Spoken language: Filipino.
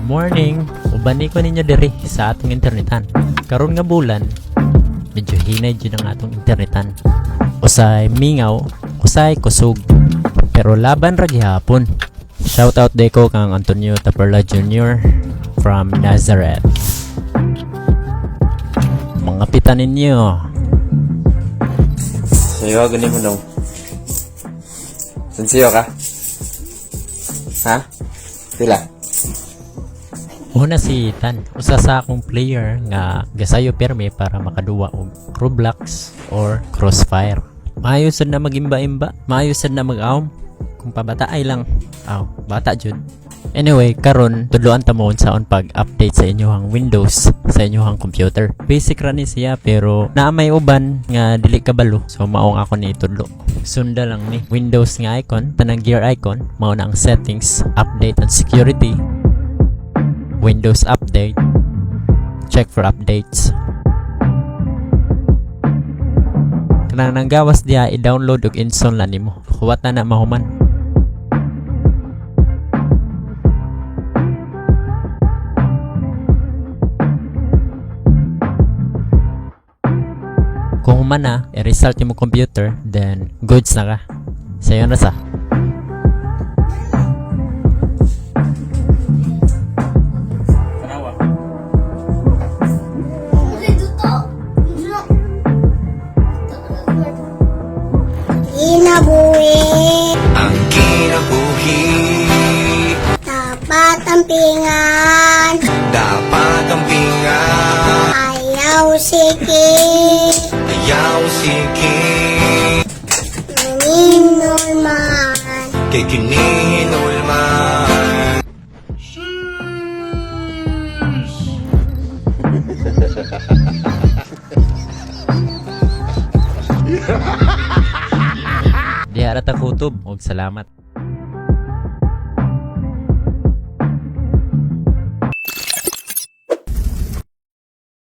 Morning! Ubani ko ninyo diri sa atong internetan. Karon nga bulan, medyo hinay dyan ang atong internetan. Usay mingaw, usay kusog. Pero laban ra gihapon. Shoutout day ko kang Antonio Taperla Jr. from Nazareth. Mga pita ninyo. Sayo, ganin mo nung. Sansiyo ka? Ha? Pila? Una si Tan, usa sa akong player nga gasayo perme para makaduwa og Roblox or Crossfire. Maayo sad na magimba-imba, maayo sad na mag-aom. Kung pabata ay lang, bata jud. Anyway, karon tudloan ta mo unsaon pag-update sa inyohang Windows sa inyohang computer. Basic ra ni siya pero naa may uban nga dili kabalo. So maong ako ni tudlo. Sunda lang ni Windows nga icon, tanang gear icon, mao na ang settings, update and security. Windows update. Check for updates. Kanang nanggawas diha i-download ug install na nimo. Kuwat na mahuman. Kung human na, i-restart yung computer, then goods na ka. Sayo na sa. Kinabuhi, Ang kinabuhi, dapat tampingan, dapat ang pingan. ayaw sikit, Ayaw sikit, minulman, kay kininulman. Diha ra ta kutob og salamat.